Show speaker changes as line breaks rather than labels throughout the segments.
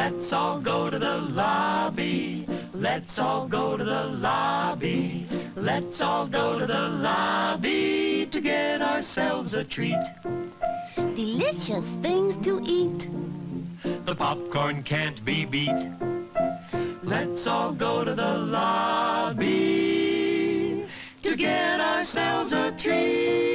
Let's all go to the lobby. Let's all go to the lobby. Let's all go to the lobby to get ourselves a treat.
Delicious things to eat.
The popcorn can't be beat. Let's all go to the lobby to get ourselves a treat.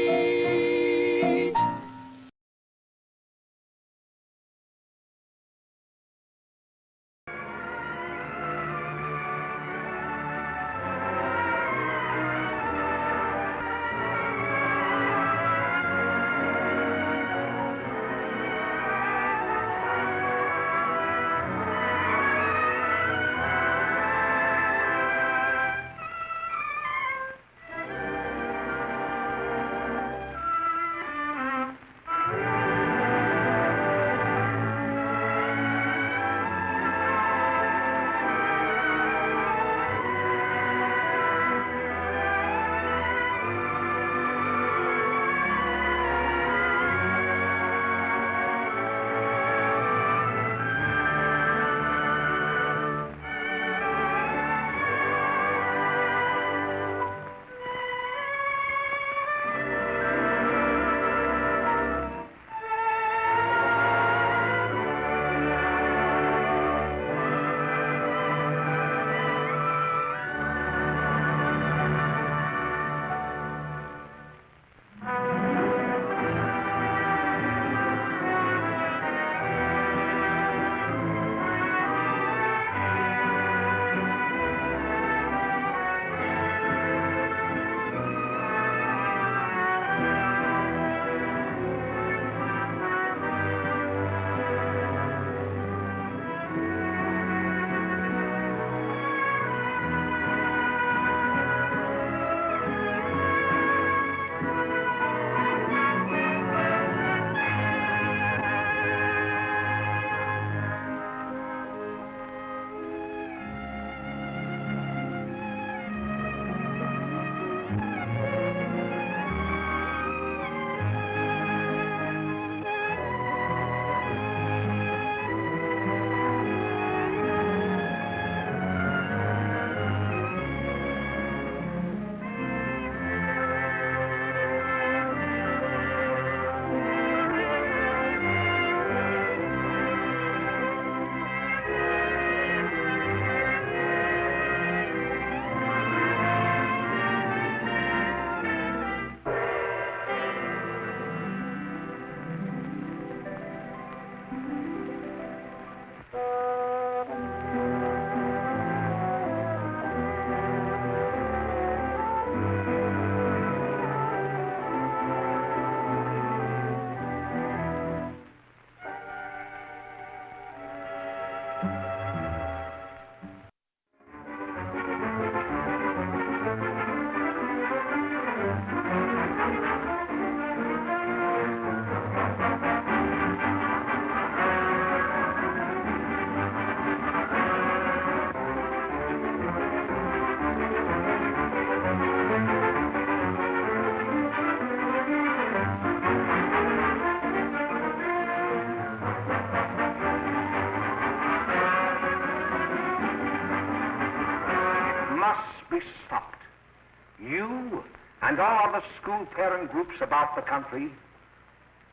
And all other school parent groups about the country,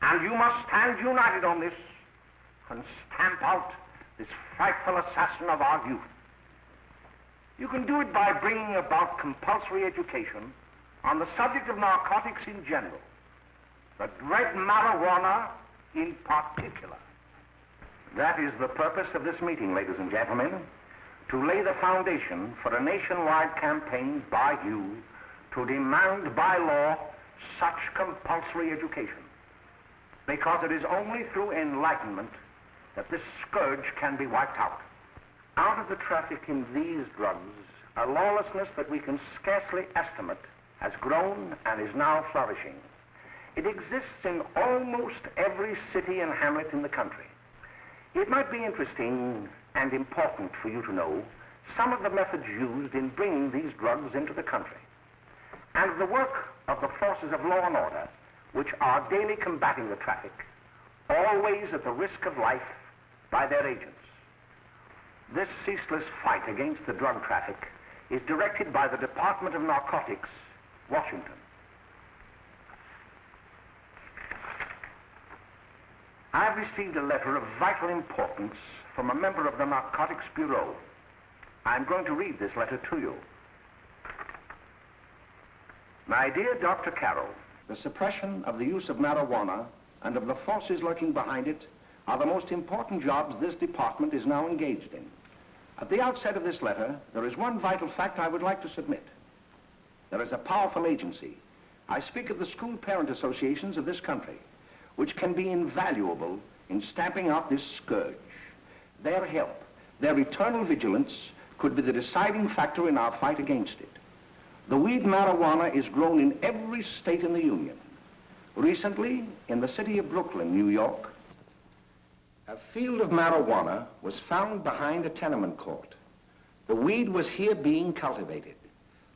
and you must stand united on this and stamp out this frightful assassin of our youth. You can do it by bringing about compulsory education on the subject of narcotics in general, the dread marijuana in particular. That is the purpose of this meeting, ladies and gentlemen, to lay the foundation for a nationwide campaign by you to demand by law such compulsory education, because it is only through enlightenment that this scourge can be wiped out. Out of the traffic in these drugs, a lawlessness that we can scarcely estimate has grown and is now flourishing. It exists in almost every city and hamlet in the country. It might be interesting and important for you to know some of the methods used in bringing these drugs into the country, and the work of the forces of law and order, which are daily combating the traffic, always at the risk of life by their agents. This ceaseless fight against the drug traffic is directed by the Department of Narcotics, Washington. I've received a letter of vital importance from a member of the Narcotics Bureau. I'm going to read this letter to you. My dear Dr. Carroll, the suppression of the use of marijuana and of the forces lurking behind it are the most important jobs this department is now engaged in. At the outset of this letter, there is one vital fact I would like to submit. There is a powerful agency. I speak of the school parent associations of this country, which can be invaluable in stamping out this scourge. Their help, their eternal vigilance, could be the deciding factor in our fight against it. The weed marijuana is grown in every state in the Union. Recently, in the city of Brooklyn, New York, a field of marijuana was found behind a tenement court. The weed was here being cultivated,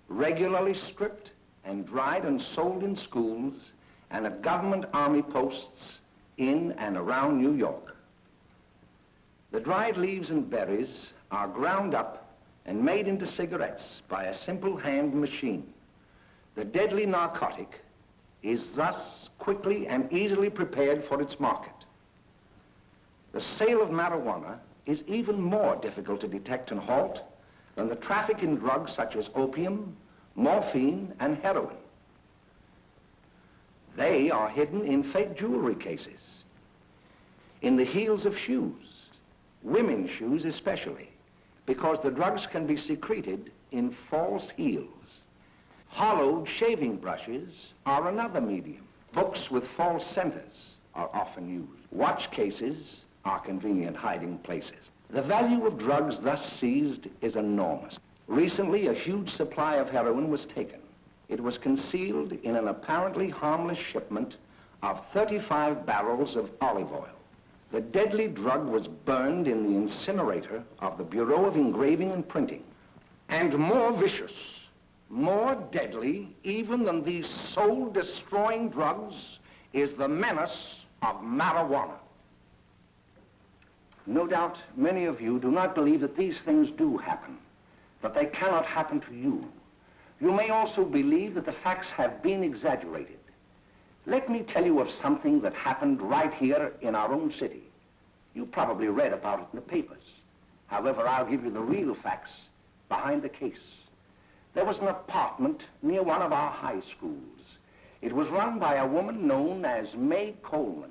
regularly stripped and dried and sold in schools and at government army posts in and around New York. The dried leaves and berries are ground up and made into cigarettes by a simple hand machine. The deadly narcotic is thus quickly and easily prepared for its market. The sale of marijuana is even more difficult to detect and halt than the traffic in drugs such as opium, morphine, and heroin. They are hidden in fake jewelry cases, in the heels of shoes, women's shoes especially, because the drugs can be secreted in false heels. Hollowed shaving brushes are another medium. Books with false centers are often used. Watch cases are convenient hiding places. The value of drugs thus seized is enormous. Recently, a huge supply of heroin was taken. It was concealed in an apparently harmless shipment of 35 barrels of olive oil. The deadly drug was burned in the incinerator of the Bureau of Engraving and Printing. And more vicious, more deadly even than these soul-destroying drugs is the menace of marijuana. No doubt many of you do not believe that these things do happen, that they cannot happen to you. You may also believe that the facts have been exaggerated. Let me tell you of something that happened right here in our own city. You probably read about it in the papers. However, I'll give you the real facts behind the case. There was an apartment near one of our high schools. It was run by a woman known as May Coleman.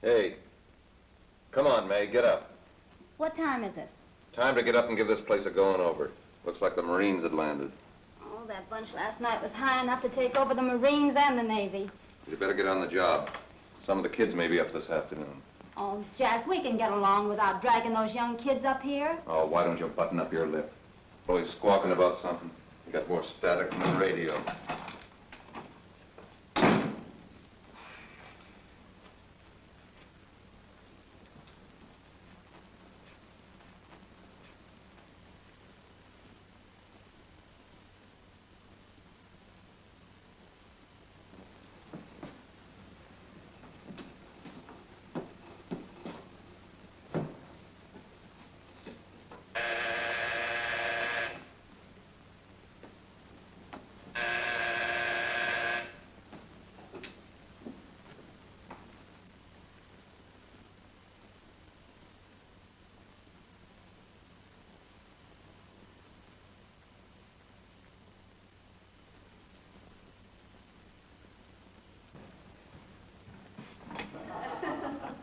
Hey, come on, May, get up.
What time is it?
Time to get up and give this place a going over. Looks like the Marines had landed.
Oh, that bunch last night was high enough to take over the Marines and the Navy.
You better get on the job. Some of the kids may be up this afternoon.
Oh, Jack, we can get along without dragging those young kids up here.
Oh, why don't you button up your lip? Boy's squawking about something. You got more static than the radio.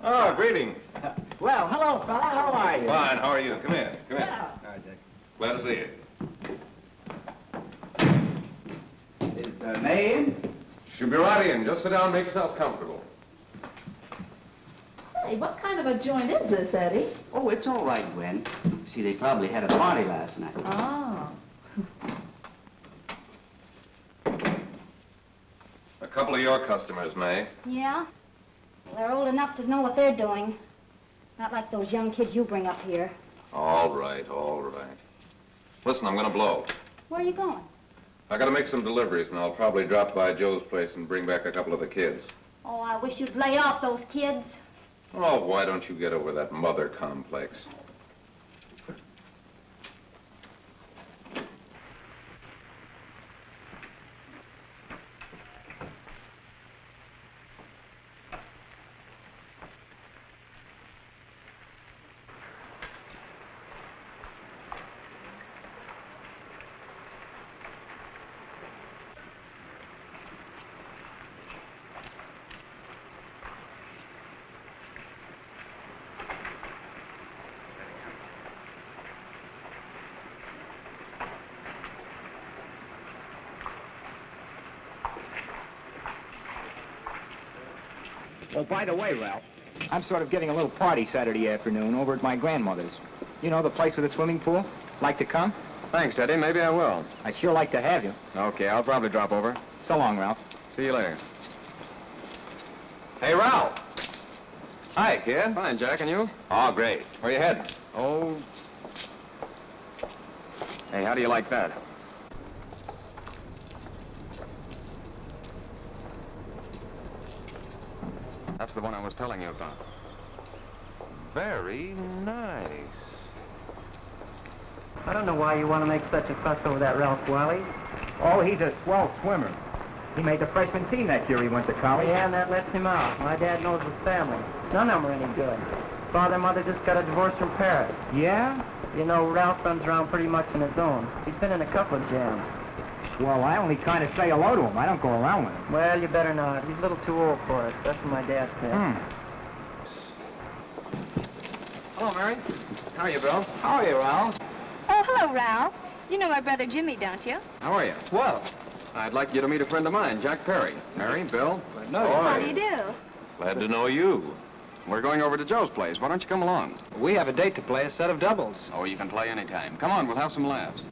Oh, greetings.
Well, hello, fella. How are you?
Fine, how are you? Come in, come in.
All right, Dick.
Glad to see you.
Is May in?
She'll be right in. Just sit down and make yourselves comfortable.
Hey, what kind of a joint is this, Eddie?
Oh, it's all right, Gwen. See, they probably had a party last night.
Oh.
couple of your customers, May.
Yeah? Well, they're old enough to know what they're doing. Not like those young kids you bring up here.
All right, all right. Listen, I'm gonna blow.
Where are you going?
I gotta make some deliveries, and I'll probably drop by Joe's place and bring back a couple of the kids.
Oh, I wish you'd lay off those kids.
Oh, why don't you get over that mother complex?
Oh, by the way, Ralph, I'm sort of getting a little party Saturday afternoon over at my grandmother's. You know, the place with the swimming pool? Like to come?
Thanks, Eddie. Maybe I will.
I'd sure like to have you.
Okay, I'll probably drop over.
So long, Ralph.
See you later.
Hey, Ralph! Hi, kid.
Fine, Jack, and you?
Oh, great. Where you heading?
Oh. Hey, how do you like that? That's the one I was telling you about.
Very nice.
I don't know why you want to make such a fuss over that Ralph Wiley.
Oh, he's a swell swimmer. He made the freshman team that year he went to college.
Yeah, and that lets him out. My dad knows his family. None of them are any good. Father and mother just got a divorce from Paris.
Yeah?
You know, Ralph runs around pretty much on his own. He's been in a couple of jams.
Well, I only kind of say hello to him. I don't go around with him.
Well, you better not. He's a little too old for it. That's what my dad said.
Hello, Mary. How are you, Bill?
How are you, Ralph?
Oh, hello, Ralph. You know my brother Jimmy, don't you?
How are you? Swell. I'd like you to meet a friend of mine, Jack Perry. Mary, Bill.
How do you do?
Glad to know you.
We're going over to Joe's place. Why don't you come along?
We have a date to play, a set of doubles.
Oh, you can play anytime. Come on, we'll have some laughs.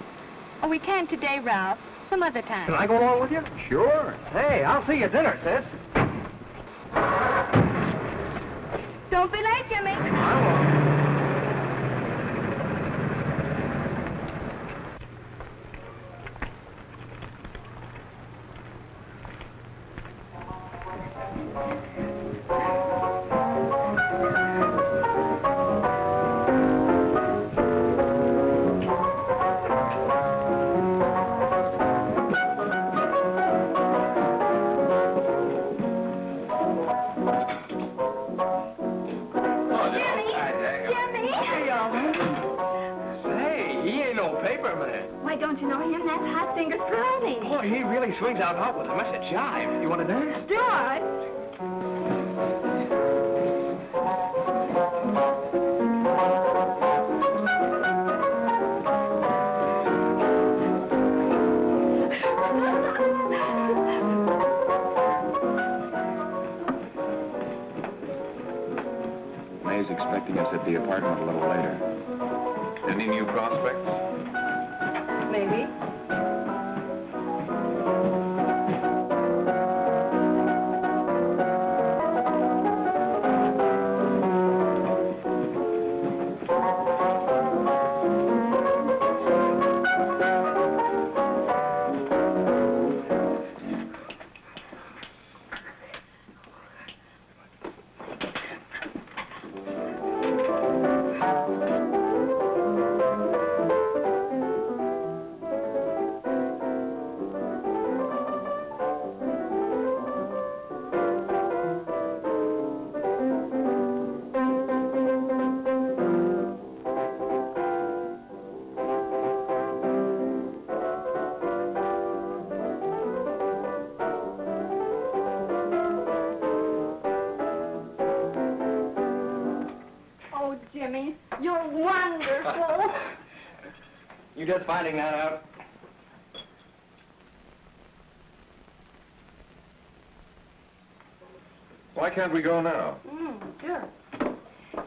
Oh, we can't today, Ralph. Some other time.
Can I go along with you? Sure. Hey, I'll see you at dinner, sis.
Don't be late, Jimmy.
I won't. Swings out hot with a mess of jive. You want to dance?
Do it.
May's expecting us at the apartment a little later.
Any new prospects?
Maybe. Jimmy. You're wonderful.
You just finding that out?
Why can't we go now?
Sure.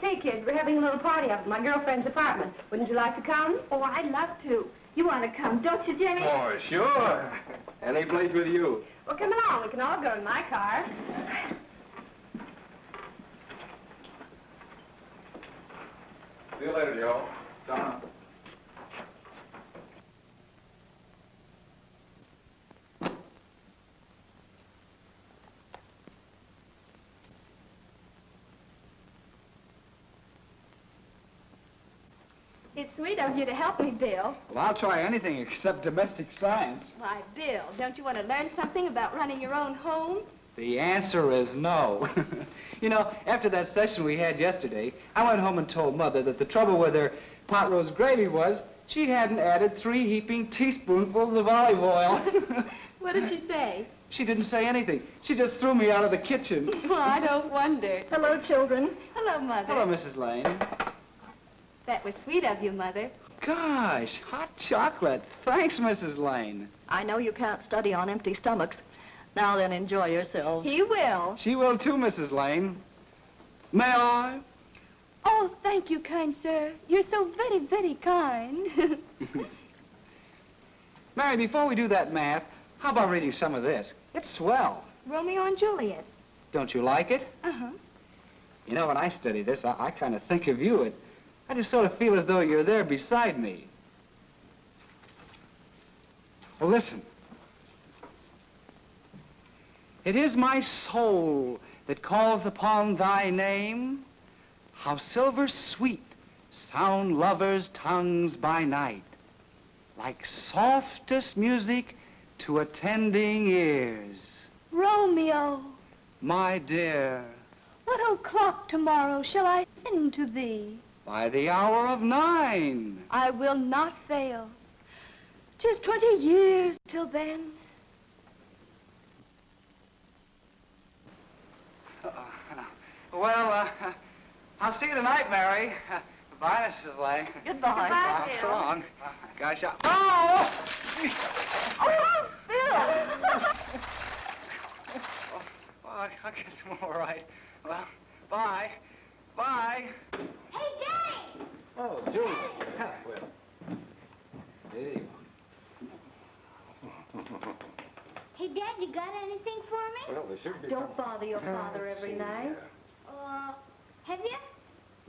Say, kids, we're having a little party up at my girlfriend's apartment. Wouldn't you like to come?
Oh, I'd love to. You want to come, don't you, Jimmy?
Oh, sure.
Any place with you.
Well, come along. We can all go in my car.
See you later, Joe. Don.
It's sweet of you to help me, Bill.
Well, I'll try anything except domestic science.
Why, Bill, don't you want to learn something about running your own home?
The answer is no. You know, after that session we had yesterday, I went home and told Mother that the trouble with her pot roast gravy was she hadn't added 3 heaping teaspoonfuls of olive oil.
What did she say?
She didn't say anything. She just threw me out of the kitchen.
Well, I don't wonder. Hello, children. Hello, Mother.
Hello, Mrs. Lane.
That was sweet of you, Mother.
Gosh, hot chocolate. Thanks, Mrs. Lane.
I know you can't study on empty stomachs. Now then, enjoy yourselves.
He will.
She will too, Mrs. Lane. May I?
Oh, thank you, kind sir. You're so very, very kind.
Mary, before we do that math, how about reading some of this? It's swell.
Romeo and Juliet.
Don't you like it?
Uh-huh.
You know, when I study this, I kind of think of you. I just sort of feel as though you're there beside me. Well, listen. It is my soul that calls upon thy name. How silver sweet sound lovers' tongues by night, like softest music to attending ears.
Romeo,
My dear,
what o'clock tomorrow shall I send to thee?
by the hour of 9.
I will not fail. 'Tis 20 years till then.
Well, I'll see you tonight, Mary. Goodbye, Mrs. Lane.
Goodbye.
Well,
Bill.
so long. Gosh, oh!
Oh, Bill!
Well, I guess I'm all right. Well, bye. Bye.
Hey, Dad!
Oh, Julie. Well, there you
Hey, Dad, you got anything for me?
Well, there should be
Don't bother your father every night.
Have you?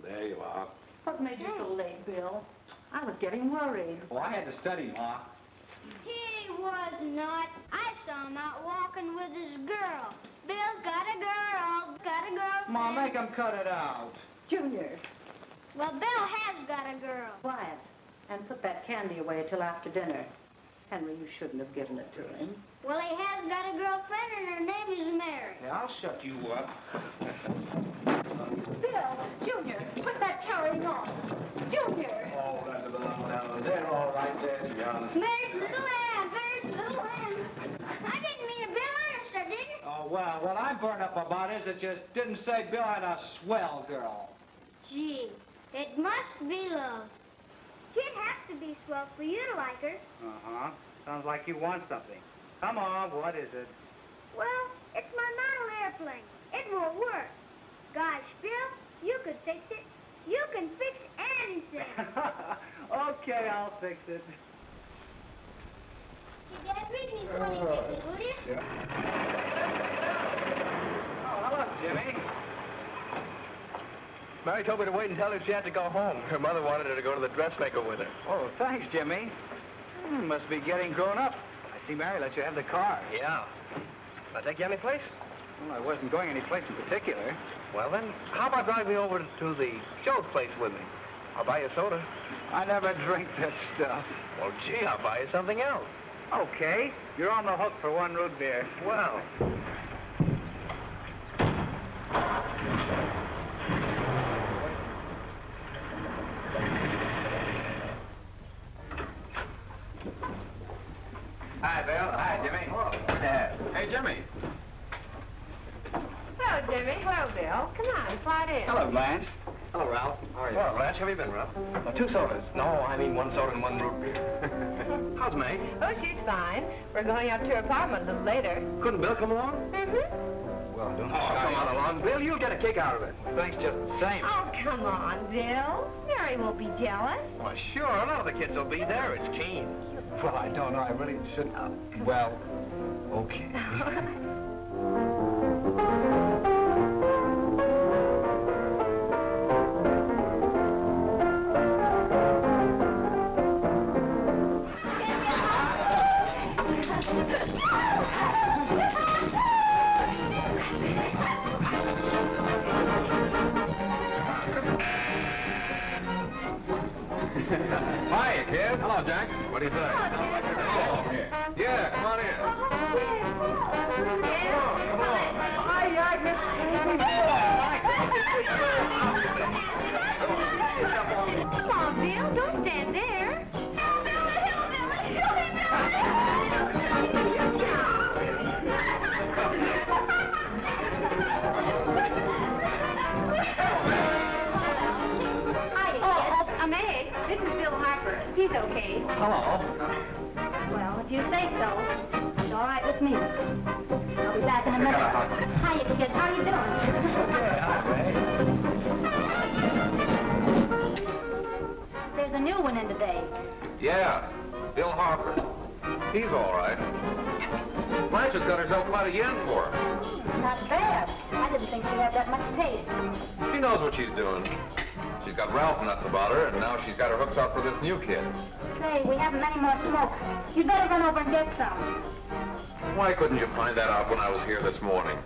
There you are.
What made you so late, Bill? I was getting worried.
Oh, I had to study, Ma.
He was not. I saw him out walking with his girl. Bill's got a girl. Got a girlfriend.
Ma, make him cut it out.
Junior,
Well, Bill has got a girl.
quiet. And put that candy away till after dinner. Henry, you shouldn't have given it to him.
Well, he has got a girlfriend, and her name is Mary.
Yeah, I'll shut you up.
Bill, Junior, put that carrying on. Junior!
Oh, that's about they're all right there, to be honest.
Mary's little lamb. Mary's little lamb. I didn't mean it, Bill Ernest, I didn't.
Oh, well, what I'm burned up about is that you didn't say Bill had a swell girl.
Gee, it must be love. She'd have to be swell for you to like her.
Uh-huh. Sounds like you want something. Come on, what is it?
Well, it's my model airplane. It won't work. Gosh, Bill, you could fix it. You can fix anything.
Okay, I'll fix it.
Hey, Dad, read me 2050, will you?
Yeah. Oh, hello, Jimmy.
Mary told me to wait and tell her she had to go home. Her mother wanted her to go to the dressmaker with her.
Oh, thanks, Jimmy. Must be getting grown up. I see Mary let you have the car.
Yeah. Can I take you any place?
Well, I wasn't going any place in particular.
Well, then, how about driving me over to the show's place with me? I'll buy you a soda.
I never drink that stuff.
Well, gee, I'll buy you something else.
Okay. You're on the hook for 1 root beer.
Well.
Hi, Bill. Hi, Jimmy.
Hey, Jimmy.
Hello, Jimmy. Hello, Bill. Come on, slide in.
Hello, Blanche.
Hello, Ralph. How are you? Well, Blanche, how have you been, Ralph? 2 sodas. No, I mean 1 soda and 1 root beer. How's May?
Oh, she's fine. We're going up to her apartment a little later.
Couldn't Bill come along?
Mm-hmm.
Well, don't
Come on along, Bill. You'll get a kick out of it.
Thanks just the same.
Oh, come on, Bill. Mary won't be jealous.
Well, sure. A lot of the kids will be there. It's Keen. Well, I don't know. I really shouldn't. Well, okay. Hiya, kid. Hello, Jack. What do you say? Oh, yeah, come on in. Come on.
Come on, Bill. Don't stand there.
Meg, this is Bill Harper. He's okay.
Hello.
Well, if you say so, it's all right with me. I'll be back in a minute. Hiya, kids. How you doing? There's a new one in today.
Yeah, Bill Harper. He's all right. Blanche has got herself quite a yen for her.
Not bad. I didn't think she had that much taste.
She knows what she's doing. She's got Ralph nuts about her, and now she's got her hooks up for this new kid.
Say, we haven't many more smokes. You'd better run over and get some.
Why couldn't you find that out when I was here this morning?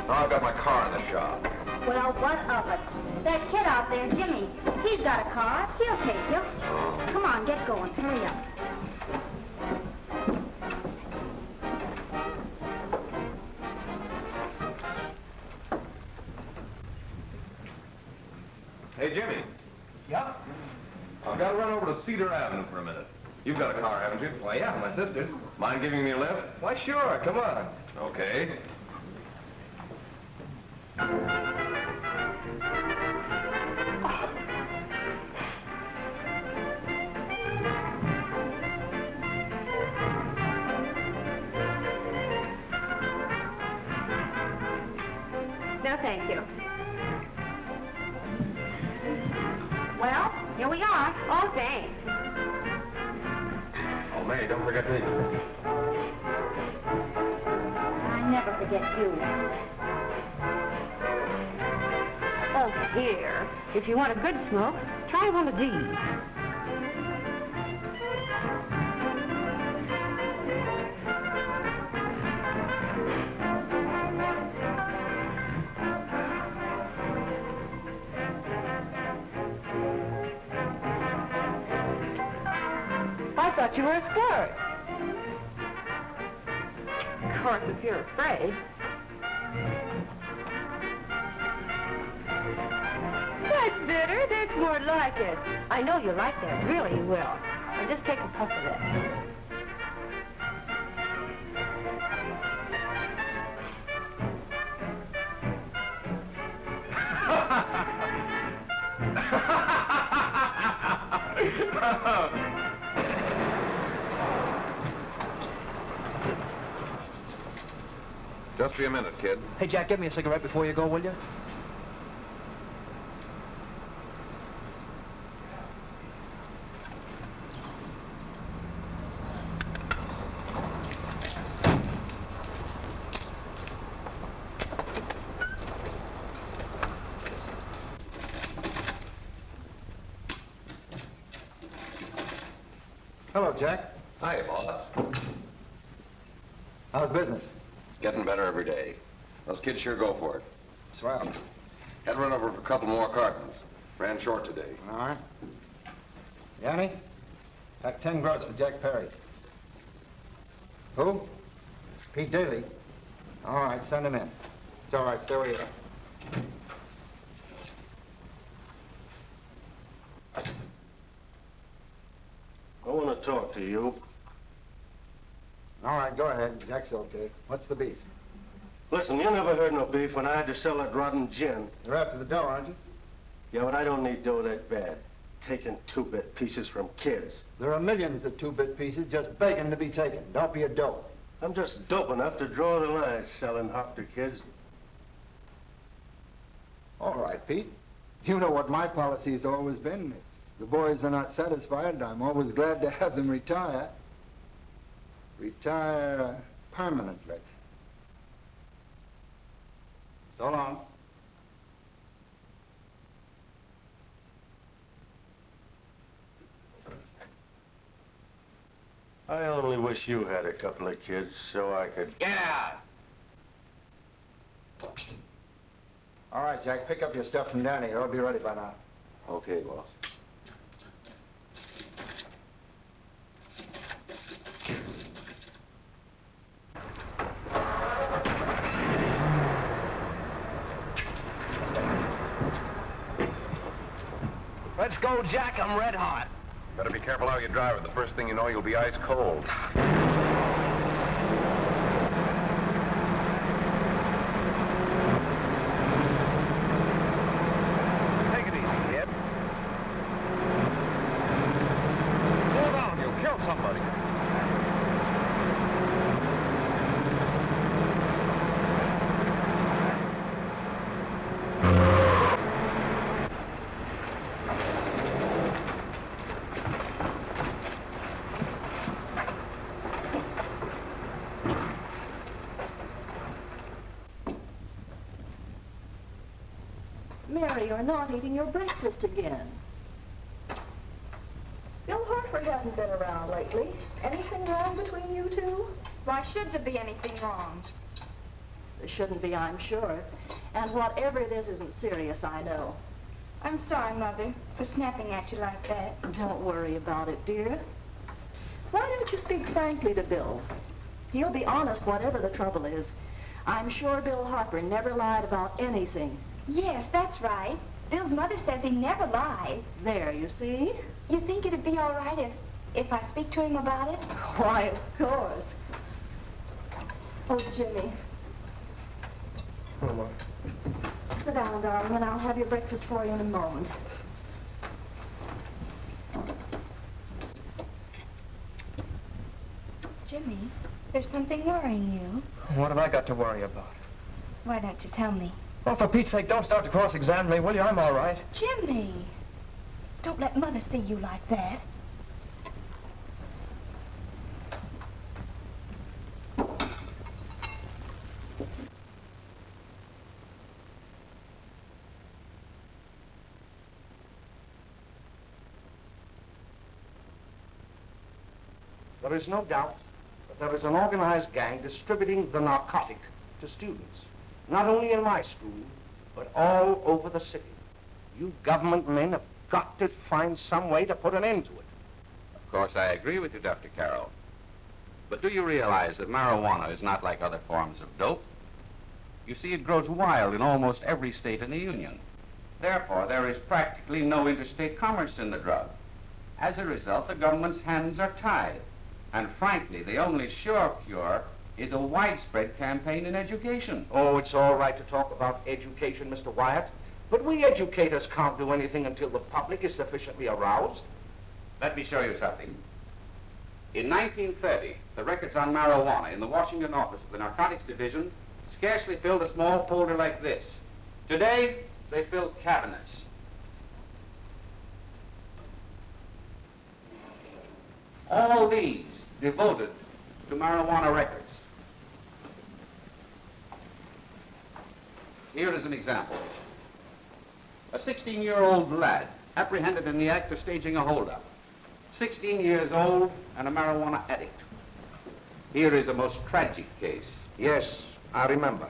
Now I've got my car in the shop.
Well, what of it? That kid out there, Jimmy, he's got a car. He'll take you. Come on, get going. Hurry up.
Hey, Jimmy.
Yeah?
I've got to run over to Cedar Avenue for a minute. You've got a car, haven't you?
Why, yeah, my sister's.
Mind giving me a lift?
Why, sure. Come on.
Okay.
No, thank you. Well, here we are. Oh, thanks.
Oh, May, don't forget me.
I never forget you.
Oh, here. If you want a good smoke, try one of these. I thought you were a squirt. Of course, if you're afraid. That's better. That's more like it. I know you like that. Really, you will. Now just take a puff of it.
Just be a minute, kid.
Hey, Jack, get me a cigarette before you go, will you? Hello, Jack.
Hi, boss.
How's business?
Getting better every day. Those kids sure go for it.
Swell.
Had to run over for a couple more cartons. Ran short today.
All right. Yanni, pack 10 groats for Jack Perry. Who? Pete Daly. All right, send him in. It's all right, stay where you are.
I want to talk to you.
All right, go ahead. Jack's okay. What's the beef?
Listen, you never heard no beef when I had to sell that rotten gin.
You're after the dough, aren't you?
Yeah, but I don't need dough that bad. Taking two-bit pieces from kids.
There are millions of two-bit pieces just begging to be taken. Don't be a dope.
I'm just dope enough to draw the line selling hop to kids.
All right, Pete. You know what my policy has always been. If the boys are not satisfied, I'm always glad to have them retire.
Retire permanently. So long.
I only wish you had a couple of kids so I could...
Get out!
All right, Jack, pick up your stuff from down here. I'll be ready by now.
Okay, boss.
Let's go, Jack. I'm red hot.
Better be careful how you drive it. The first thing you know, you'll be ice cold. Take it easy, kid. Slow down, you'll kill somebody.
Mary, you're not eating your breakfast again. Bill Harford hasn't been around lately. Anything wrong between you two?
Why should there be anything wrong?
There shouldn't be, I'm sure. And whatever it is isn't serious, I know.
I'm sorry, Mother, for snapping at you like that.
Don't worry about it, dear. Why don't you speak frankly to Bill? He'll be honest whatever the trouble is. I'm sure Bill Harper never lied about anything.
Yes, that's right. Bill's mother says he never lies.
There, you see?
You think it'd be all right if I speak to him about it?
Why, of course. Oh, Jimmy.
Oh,
Sit down, darling, and I'll have your breakfast for you in a moment.
Jimmy, there's something worrying you.
What have I got to worry about?
Why don't you tell me?
Well, for Pete's sake, don't start to cross-examine me, will you? I'm all right.
Jimmy! Don't let Mother see you like that.
There is no doubt that there is an organized gang distributing the narcotic to students, not only in my school, but all over the city. You government men have got to find some way to put an end to it.
Of course, I agree with you, Dr. Carroll. But do you realize that marijuana is not like other forms of dope? You see, it grows wild in almost every state in the Union. Therefore, there is practically no interstate commerce in the drug. As a result, the government's hands are tied. And frankly, the only sure cure is a widespread campaign in education.
Oh, it's all right to talk about education, Mr. Wyatt, but we educators can't do anything until the public is sufficiently aroused.
Let me show you something. In 1930, the records on marijuana in the Washington office of the Narcotics Division scarcely filled a small folder like this. Today, they fill cabinets. All these devoted to marijuana records. Here is an example. A 16-year-old lad apprehended in the act of staging a holdup. 16 years old and a marijuana addict. Here is a most tragic case.
Yes, I remember.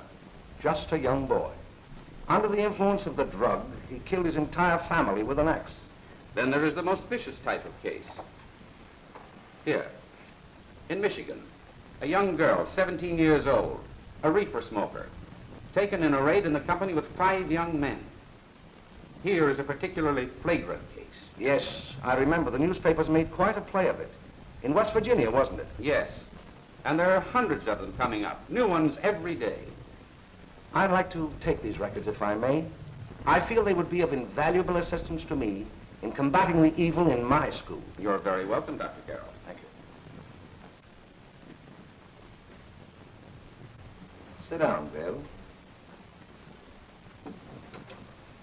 Just a young boy. Under the influence of the drug, he killed his entire family with an axe.
Then there is the most vicious type of case. Here, in Michigan, a young girl, 17 years old, a reefer smoker, taken in a raid in the company with 5 young men. Here is a particularly flagrant case.
Yes, I remember. The newspapers made quite a play of it. In West Virginia, wasn't it?
Yes, and there are hundreds of them coming up, new ones every day.
I'd like to take these records, if I may. I feel they would be of invaluable assistance to me in combating the evil in my school.
You're very welcome, Dr. Carroll.
Thank you. Sit down, Bill.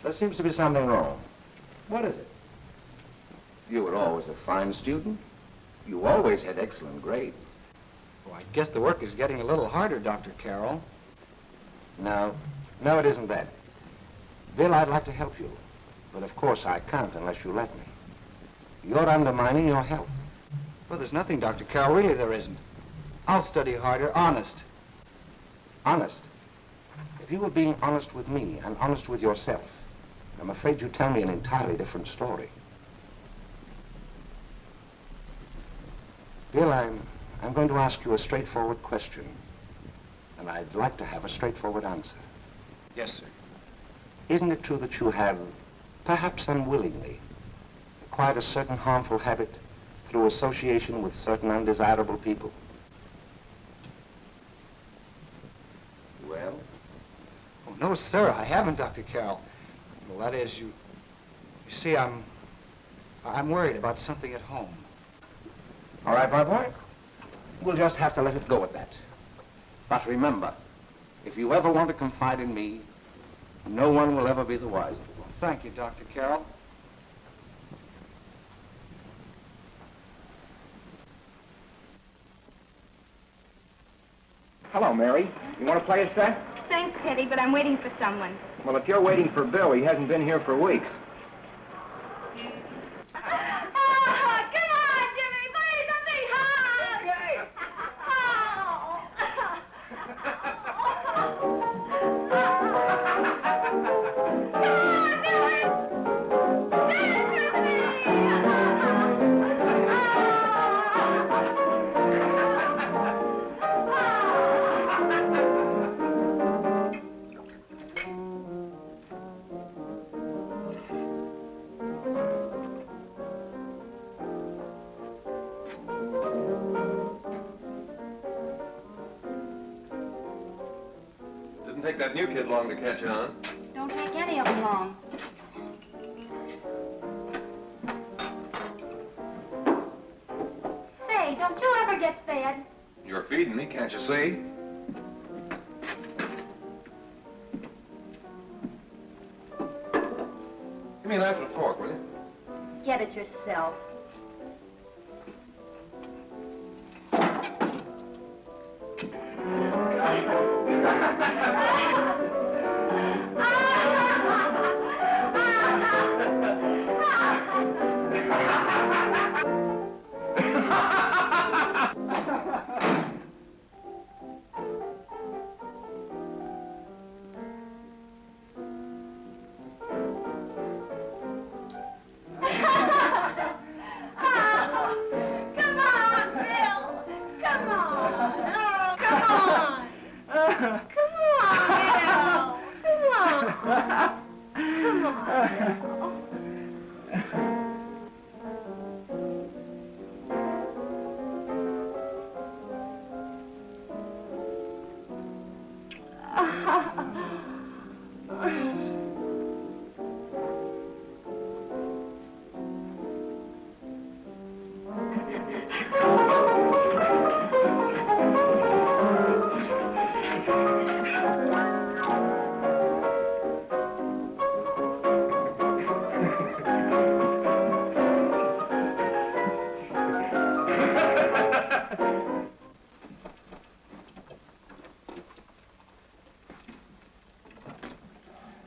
There seems to be something wrong. What is it? You were always a fine student. You always had excellent grades.
Well, I guess the work is getting a little harder, Dr. Carroll.
No, it isn't that. Bill, I'd like to help you. But of course I can't unless you let me. You're undermining your health.
Well, there's nothing, Dr. Carroll. Really, there isn't. I'll study harder, honest.
Honest? If you were being honest with me and honest with yourself, I'm afraid you'd tell me an entirely different story. Bill, I'm going to ask you a straightforward question, and I'd like to have a straightforward answer.
Yes, sir.
Isn't it true that you have, perhaps unwillingly, acquired a certain harmful habit through association with certain undesirable people? Well?
Oh, no, sir, I haven't, Dr. Carroll. Well, that is, you see, I'm worried about something at home.
All right, my boy. We'll just have to let it go at that. But remember, if you ever want to confide in me, no one will ever be the wiser.
Well, thank you, Dr. Carroll.
Hello, Mary. You want to play a set?
Thanks, Teddy, but I'm waiting for someone.
Well, if you're waiting for Bill, he hasn't been here for weeks.
Take that new kid long to catch on.
Don't take any of them long. Say, don't you ever get fed?
You're feeding me, can't you see? Give me a knife and a fork, will you?
Get it yourself.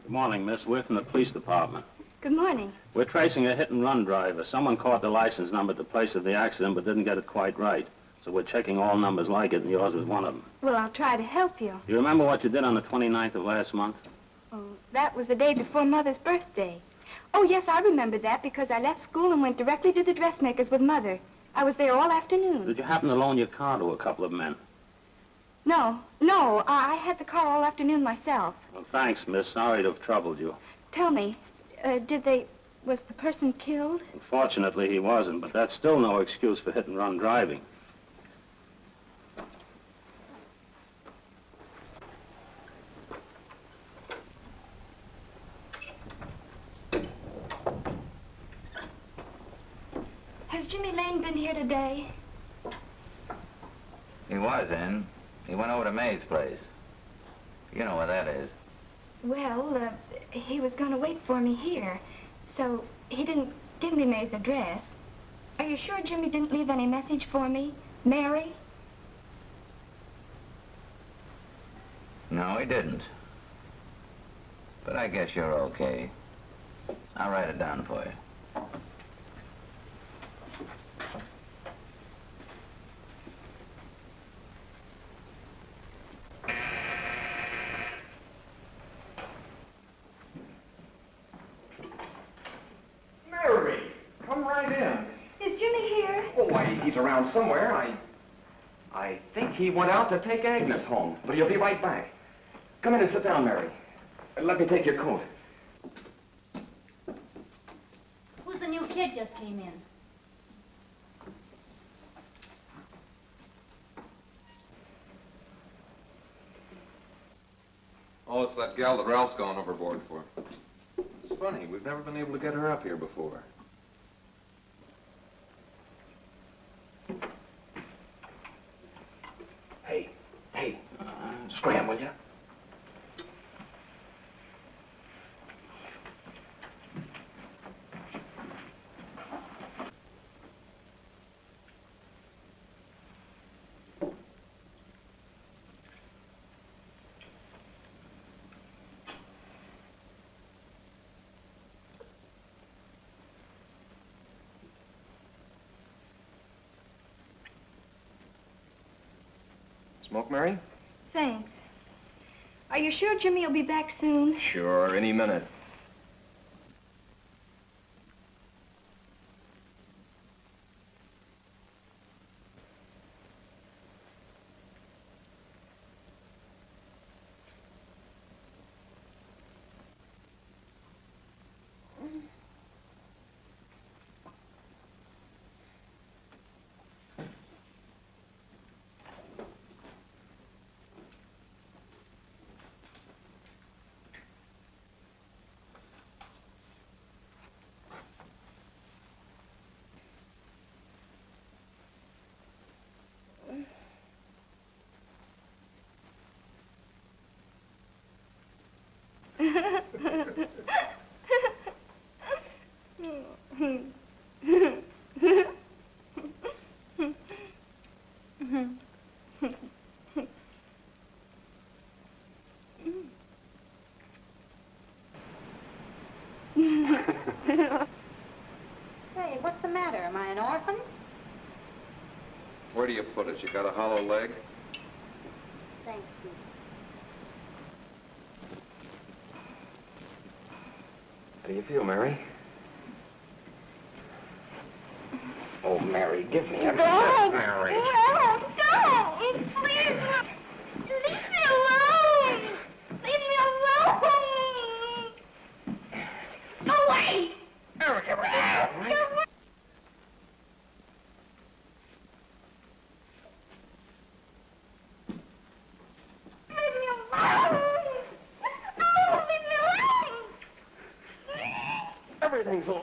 Good morning, miss. We're from the police department.
Good morning.
We're tracing a hit-and-run driver. Someone caught the license number at the place of the accident but didn't get it quite right. So we're checking all numbers like it, and yours was one of them.
Well, I'll try to help you.
You remember what you did on the 29th of last month?
Oh, that was the day before Mother's birthday. Oh, yes, I remember that because I left school and went directly to the dressmaker's with Mother. I was there all afternoon.
Did you happen to loan your car to a couple of men?
No, I had the car all afternoon myself.
Well, thanks, miss. Sorry to have troubled you.
Tell me, was the person killed?
Unfortunately, he wasn't, but that's still no excuse for hit-and-run driving.
Has Jimmy Lane been here today?
He was in. He went over to May's place. You know where that is.
Well, he was going to wait for me here, so he didn't give me May's address. Are you sure Jimmy didn't leave any message for me? Mary?
No, he didn't. But I guess you're okay. I'll write it down for you.
Mary, come right in.
Is Jimmy here?
Oh, he's around somewhere. I think he went out to take Agnes home, but he'll be right back. Come in and sit down, Mary. Let me take your coat.
Who's the new kid just came in?
Oh, it's that gal that Ralph's gone overboard for. It's funny, we've never been able to get her up here before.
Hey, scram, will you? Smoke, Mary?
Thanks. Are you sure Jimmy will be back soon?
Sure, any minute.
Hey, what's the matter? Am I an orphan?
Where do you put it? You got a hollow leg?
Thanks, Steve.
How do you feel, Mary? Oh, Mary, give me a kiss, Mary.
No, don't! Please, leave me alone! Leave me alone! Away!
Everything's over.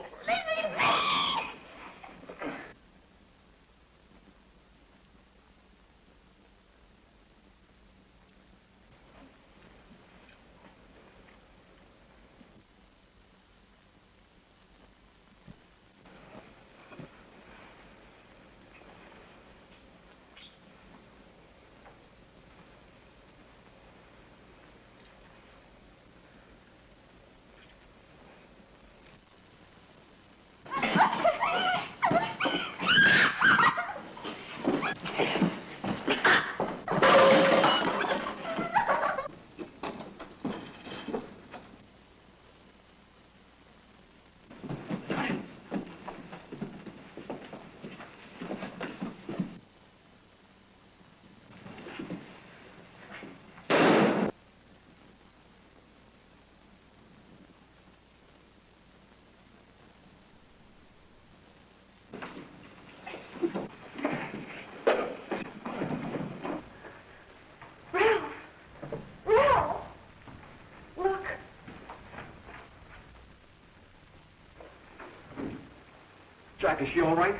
Jack, is she all right?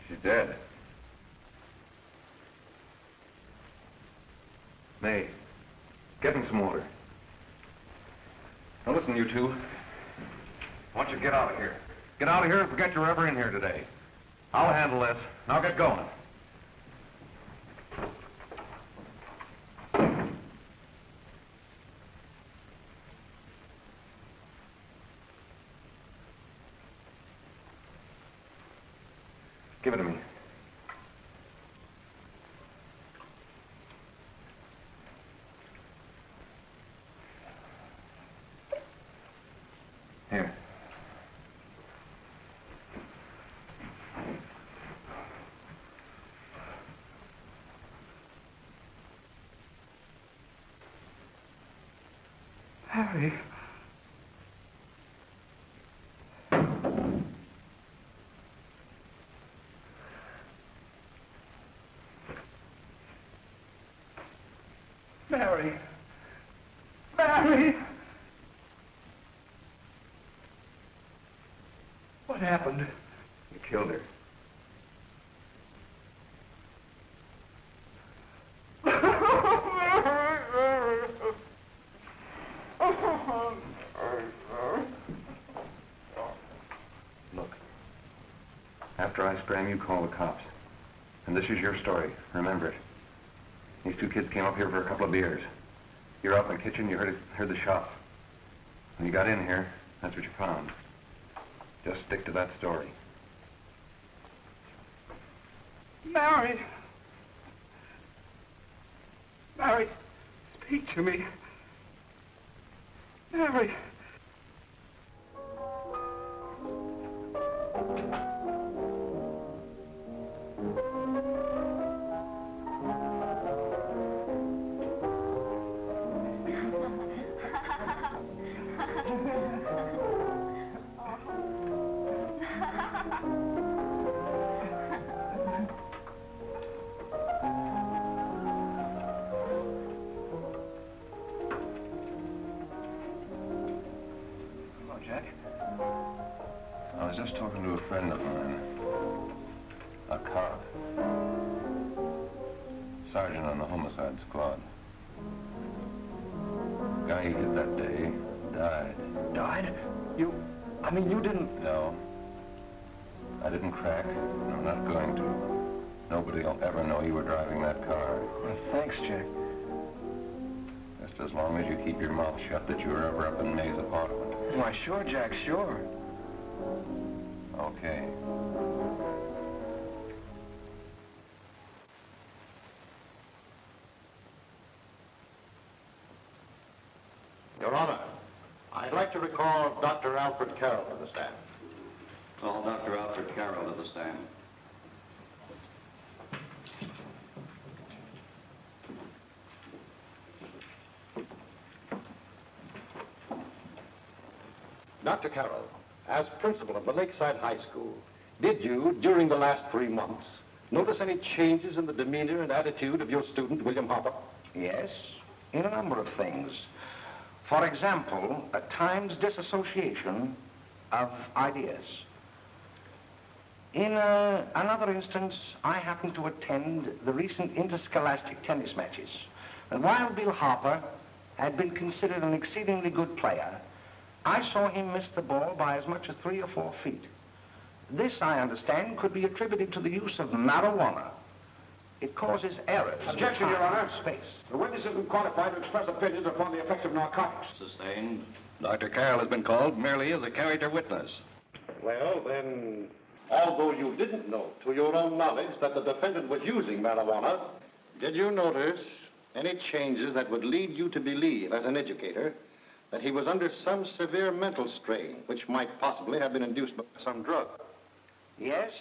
She's dead. May, get me some water. Now listen, you two. I want you to get out of here. Get out of here and forget you're ever in here today. I'll handle this. Now get going. Give it to me. Here.
Harry. Mary. Mary! What happened?
You killed her. Look. After I spray him, you call the cops. And this is your story. Remember it. These two kids came up here for a couple of beers. You're out in the kitchen, you heard the shots. When you got in here, that's what you found. Just stick to that story.
Mary! Mary, speak to me. Mary!
I was just talking to a friend of mine. A cop. Sergeant on the homicide squad. The guy he hit that day died.
Died? You didn't...
No. I didn't crack. No, I'm not going to. Nobody will ever know you were driving that car.
Well, thanks, Jack.
Just as long as you keep your mouth shut that you were ever up in May's apartment.
Why, sure, Jack, sure.
Okay.
Your Honor, I'd like to recall Dr. Alfred Carroll to the stand.
Call Dr. Alfred Carroll to the stand.
Dr. Carroll, as principal of the Lakeside High School, did you, during the last 3 months, notice any changes in the demeanor and attitude of your student, William Harper?
Yes, in a number of things. For example, at times disassociation of ideas. In another instance, I happened to attend the recent interscholastic tennis matches. And while Bill Harper had been considered an exceedingly good player, I saw him miss the ball by as much as 3 or 4 feet. This, I understand, could be attributed to the use of marijuana. It causes errors.
Objection, Your Honor.
Space.
The witness isn't qualified to express opinions upon the effects of narcotics.
Sustained.
Dr. Carroll has been called merely as a character witness.
Well, then, although you didn't know to your own knowledge that the defendant was using marijuana, did you notice any changes that would lead you to believe, as an educator, that he was under some severe mental strain, which might possibly have been induced by some drug?
Yes,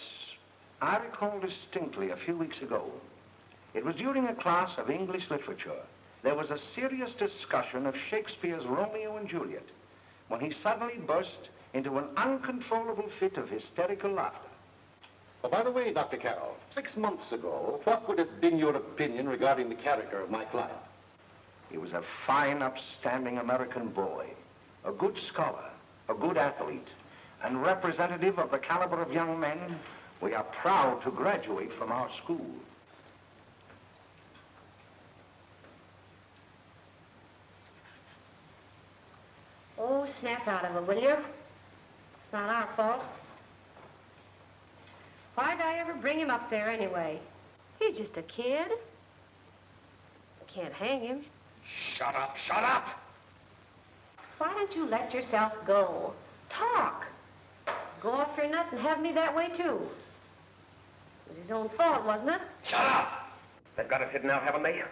I recall distinctly a few weeks ago. It was during a class of English literature. There was a serious discussion of Shakespeare's Romeo and Juliet, when he suddenly burst into an uncontrollable fit of hysterical laughter.
Oh, by the way, Dr. Carroll, 6 months ago, what would have been your opinion regarding the character of my client?
He was a fine, upstanding American boy, a good scholar, a good athlete, and representative of the caliber of young men we are proud to graduate from our school.
Oh, snap out of it, will you? It's not our fault. Why'd I ever bring him up there anyway? He's just a kid. I can't hang him.
Shut up, shut up!
Why don't you let yourself go? Talk. Go off your nut and have me that way, too. It was his own fault, wasn't it?
Shut up! They've got us hidden out, haven't they?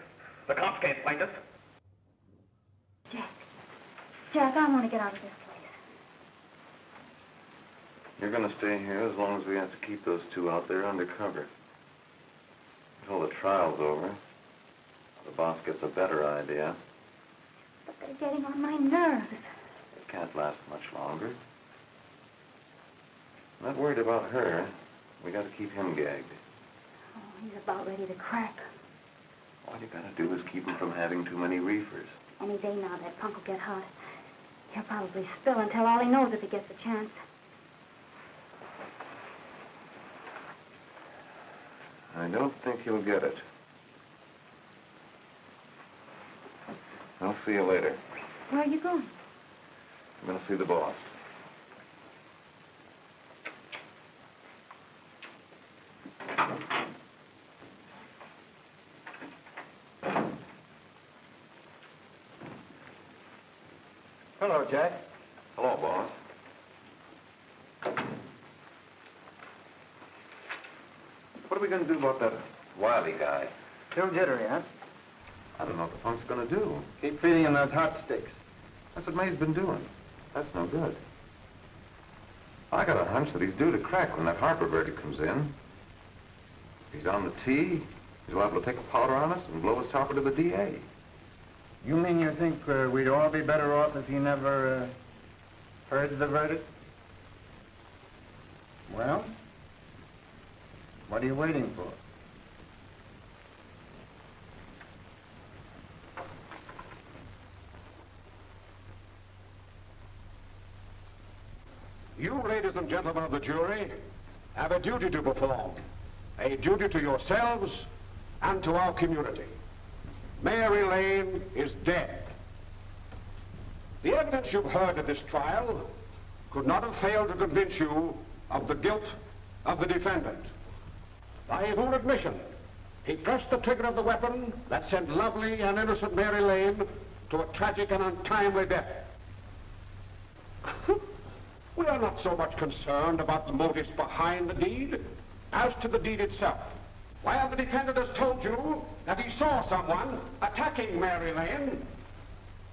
The cops can't find us.
Jack, I want to get out of this place.
You're going to stay here as long as we have to keep those two out there undercover. Until the trial's over. The boss gets a better idea.
But they're getting on my nerves.
It can't last much longer. I'm not worried about her. We got to keep him gagged.
Oh, he's about ready to crack.
All you got to do is keep him from having too many reefers.
Any day now, that punk will get hot. He'll probably spill and tell all he knows if he gets a chance.
I don't think he'll get it. I'll see you later.
Where are you going?
I'm going to see the boss.
Hello, Jack.
Hello, boss. What are we going to do about that Wiley guy?
Still jittery, huh?
I don't know what the punk's going to do.
Keep feeding him those hot sticks.
That's what May's been doing. That's no good. I got a hunch that he's due to crack when that Harper verdict comes in. If he's on the tee, he's liable to take a powder on us and blow his topper to the DA.
You mean you think we'd all be better off if he never heard the verdict? Well, what are you waiting for?
You, ladies and gentlemen of the jury, have a duty to perform. A duty to yourselves and to our community. Mary Lane is dead. The evidence you've heard at this trial could not have failed to convince you of the guilt of the defendant. By his own admission, he pressed the trigger of the weapon that sent lovely and innocent Mary Lane to a tragic and untimely death. We are not so much concerned about the motives behind the deed as to the deed itself. While the defendant has told you that he saw someone attacking Mary Lane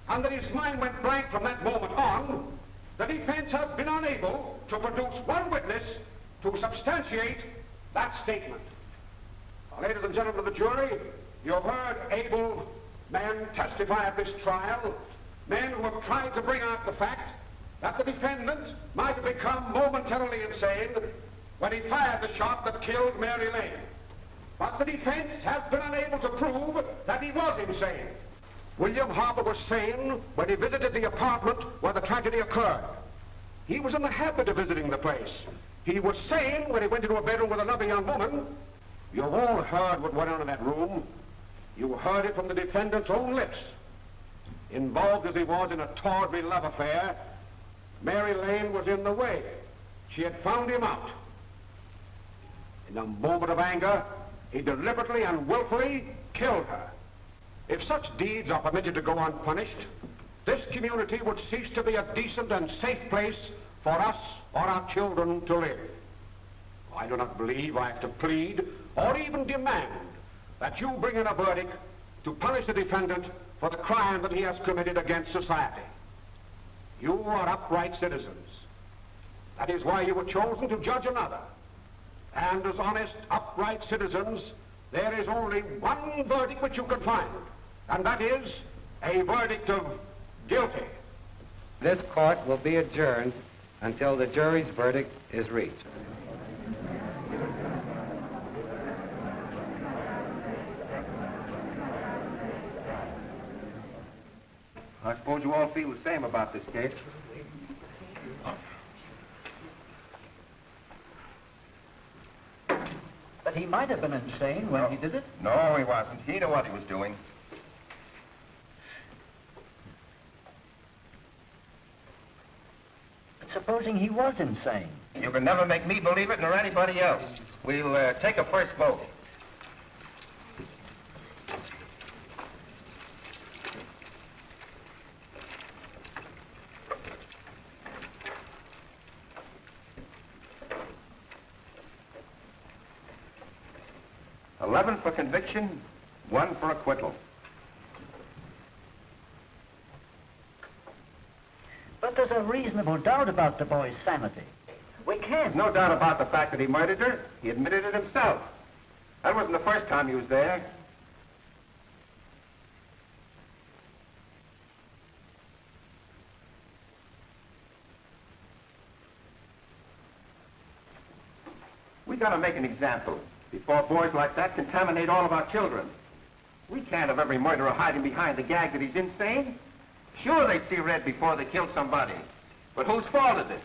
and that his mind went blank from that moment on, the defense has been unable to produce one witness to substantiate that statement. Now, ladies and gentlemen of the jury, you have heard able men testify at this trial, men who have tried to bring out the fact that the defendant might have become momentarily insane when he fired the shot that killed Mary Lane. But the defense has been unable to prove that he was insane. William Harper was sane when he visited the apartment where the tragedy occurred. He was in the habit of visiting the place. He was sane when he went into a bedroom with another young woman. You've all heard what went on in that room. You heard it from the defendant's own lips. Involved as he was in a tawdry love affair, Mary Lane was in the way. She had found him out. In a moment of anger, he deliberately and willfully killed her. If such deeds are permitted to go unpunished, this community would cease to be a decent and safe place for us or our children to live. I do not believe I have to plead or even demand that you bring in a verdict to punish the defendant for the crime that he has committed against society. You are upright citizens. That is why you were chosen to judge another. And as honest, upright citizens, there is only one verdict which you can find, and that is a verdict of guilty.
This court will be adjourned until the jury's verdict is reached.
I suppose you all feel the same about this case.
But he might have been insane when he did it.
No, he wasn't. He knew what he was doing.
But supposing he was insane?
You can never make me believe it nor anybody else.
We'll take a first vote. $11 for conviction, 1 for acquittal.
But there's a reasonable doubt about the boy's sanity. We can't.
No doubt about the fact that he murdered her. He admitted it himself. That wasn't the first time he was there. We gotta make an example before boys like that contaminate all of our children. We can't have every murderer hiding behind the gag that he's insane. Sure, they'd see red before they kill somebody. But whose fault is it?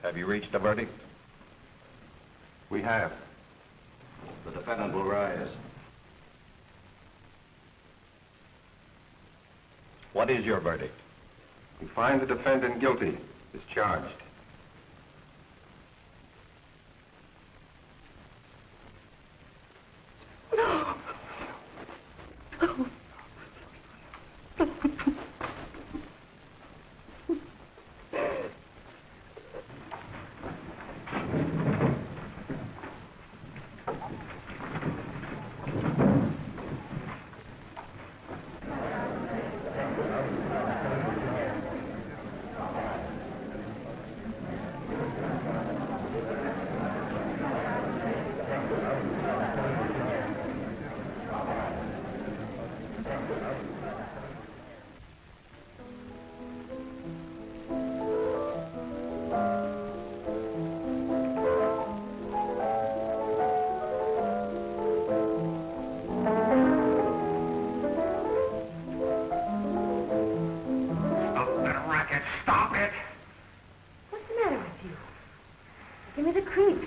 Have you reached a verdict?
We have.
The defendant will rise. What is your verdict?
We find the defendant guilty, as charged.
Give me the creeps.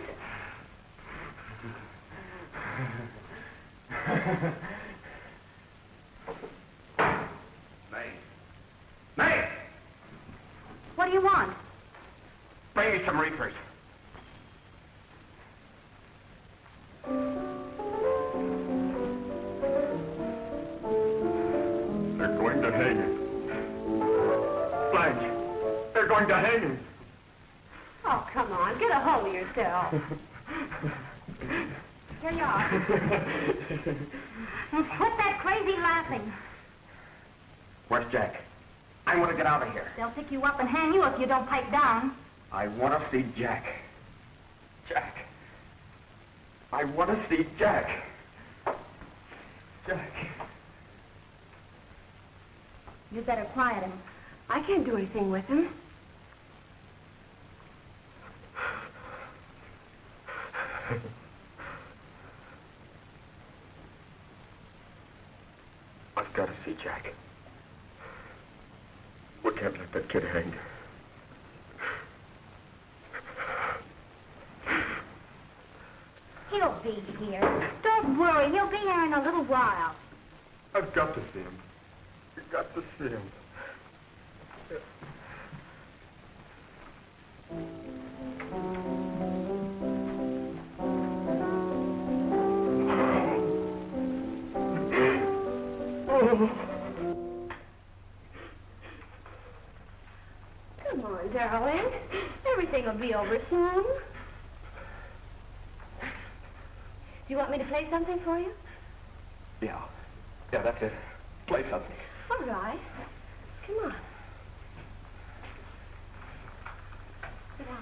May!
What do you want?
Bring me some reefers. They're going to hang him. Blanche, they're going to hang him.
Oh, come on. Get a hold of yourself. Here you are. Quit that crazy laughing.
Where's Jack? I want to get out of here.
They'll pick you up and hang you if you don't pipe down.
I want to see Jack. Jack. I want to see Jack. Jack.
You'd better quiet him. I can't do anything with him.
I've got to see Jack. We can't let that kid hang.
He'll be here. Don't worry, he'll be here in a little while.
I've got to see him. I've got to see him.
Come on, darling. Everything will be over soon. Do you want me to play something for you?
Yeah, that's it. Play something.
All right. Come on. Sit down.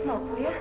smoke, will you?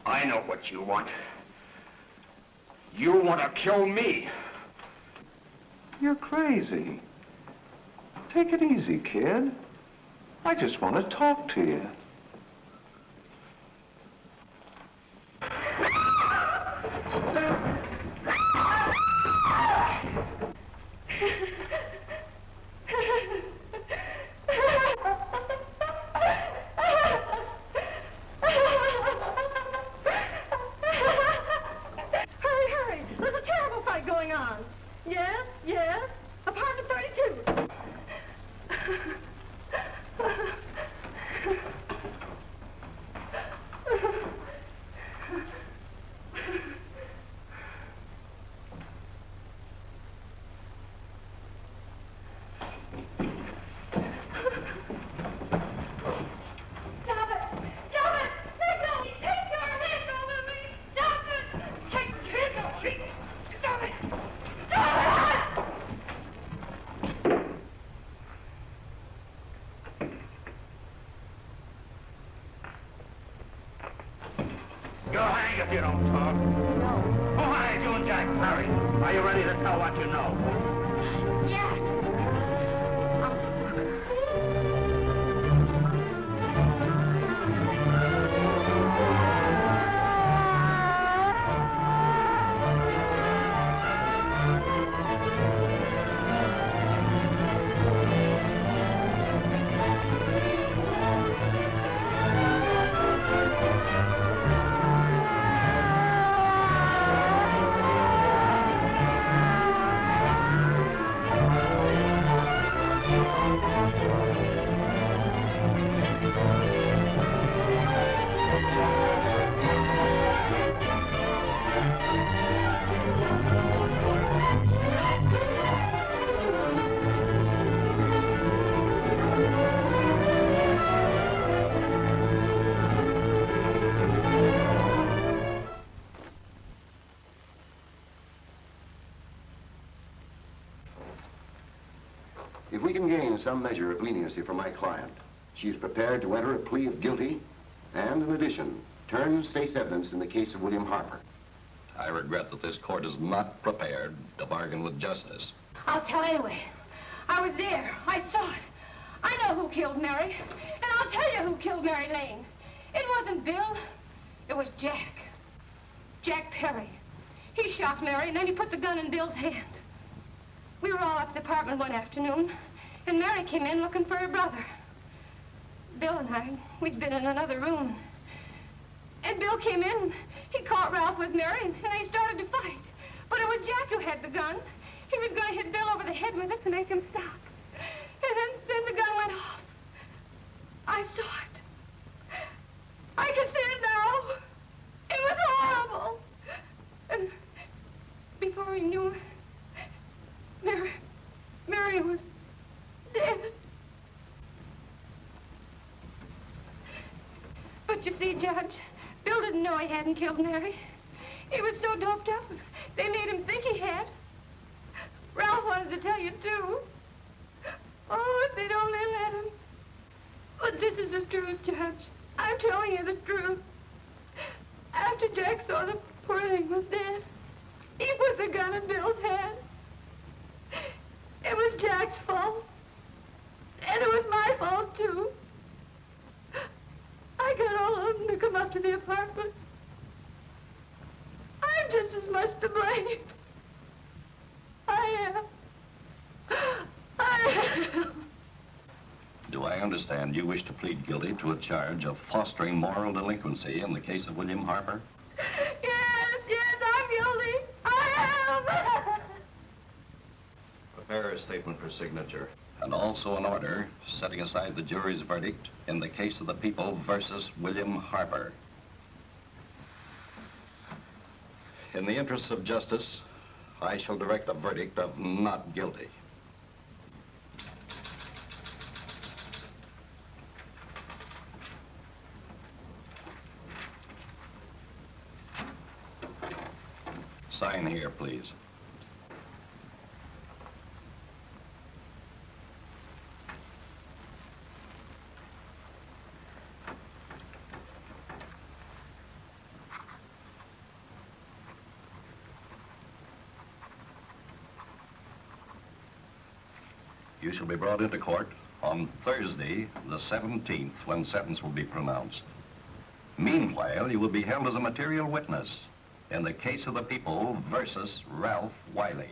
I know what you want. You want to kill me.
You're crazy. Take it easy, kid. I just want to talk to you.
You'll hang if you don't talk. No. Who hired you and Jack Perry? Are you ready to tell what you know?
Yes.
If we can gain some measure of leniency for my client, she is prepared to enter a plea of guilty and, in addition, turn state's evidence in the case of William Harper.
I regret that this court is not prepared to bargain with justice.
I'll tell anyway. I was there. I saw it. I know who killed Mary. And I'll tell you who killed Mary Lane. It wasn't Bill. It was Jack. Jack Perry. He shot Mary, and then he put the gun in Bill's hand. We were all up at the apartment one afternoon, and Mary came in looking for her brother. Bill and I, we'd been in another room. And Bill came in, he caught Ralph with Mary, and they started to fight. But it was Jack who had the gun. He was going to hit Bill over the head with it to make him stop. And then the gun went off. I saw it. I can see it now. It was horrible. And before he knew it, Mary was dead. But you see, Judge, Bill didn't know he hadn't killed Mary. He was so doped up, gun in Bill's hand. It was Jack's fault. And it was my fault, too. I got all of them to come up to the apartment. I'm just as much to blame. I am.
Do I understand you wish to plead guilty to a charge of fostering moral delinquency in the case of William Harper?
Yes, I'm guilty. I am.
Prepare a statement for signature. And also an order setting aside the jury's verdict in the case of the people versus William Harper. In the interests of justice, I shall direct a verdict of not guilty. Sign here, please. You shall be brought into court on Thursday, the 17th, when sentence will be pronounced. Meanwhile, you will be held as a material witness in the case of the people versus Ralph Wiley.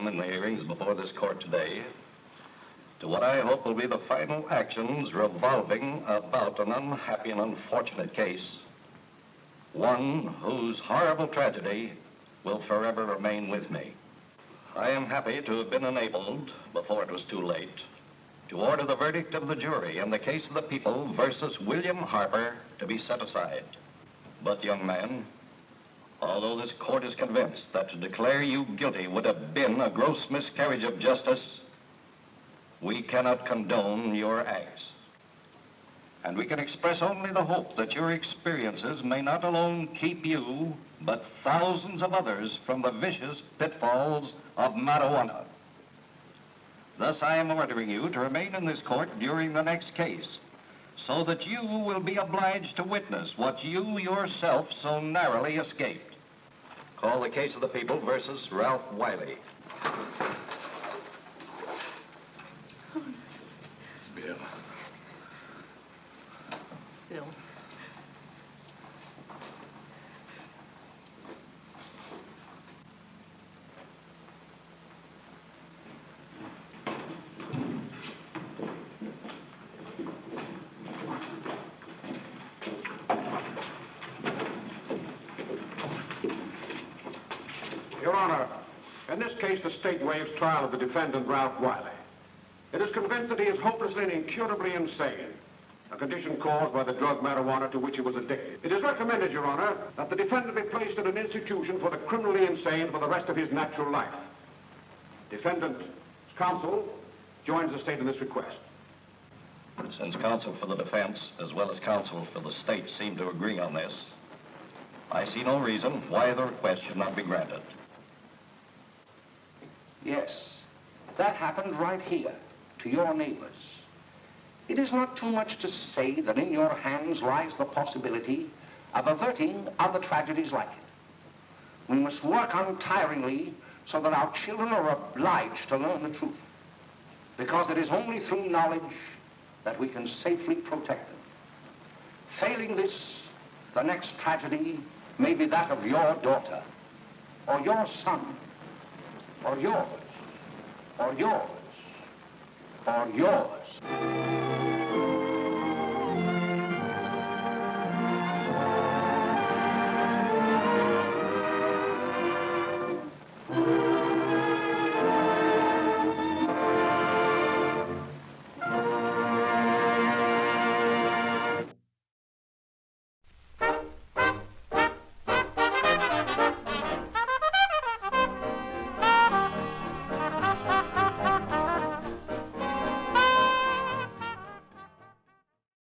In the hearings before this court today to what I hope will be the final actions revolving about an unhappy and unfortunate case, one whose horrible tragedy will forever remain with me. I am happy to have been enabled, before it was too late, to order the verdict of the jury in the case of the people versus William Harper to be set aside. But, young man, although this court is convinced that to declare you guilty would have been a gross miscarriage of justice, we cannot condone your acts. And we can express only the hope that your experiences may not alone keep you, but thousands of others from the vicious pitfalls of marijuana. Thus, I am ordering you to remain in this court during the next case, so that you will be obliged to witness what you yourself so narrowly escaped. Call the case of the people versus Ralph Wiley. Bill.
Bill.
Your Honor, in this case, the state waives trial of the defendant, Ralph Wiley. It is convinced that he is hopelessly and incurably insane, a condition caused by the drug marijuana to which he was addicted. It is recommended, Your Honor, that the defendant be placed in an institution for the criminally insane for the rest of his natural life. Defendant's counsel joins the state in this request.
Since counsel for the defense, as well as counsel for the state, seem to agree on this, I see no reason why the request should not be granted.
Yes, that happened right here, to your neighbors. It is not too much to say that in your hands lies the possibility of averting other tragedies like it. We must work untiringly so that our children are obliged to learn the truth, because it is only through knowledge that we can safely protect them. Failing this, the next tragedy may be that of your daughter, or your son, or yours, or yours, or yours.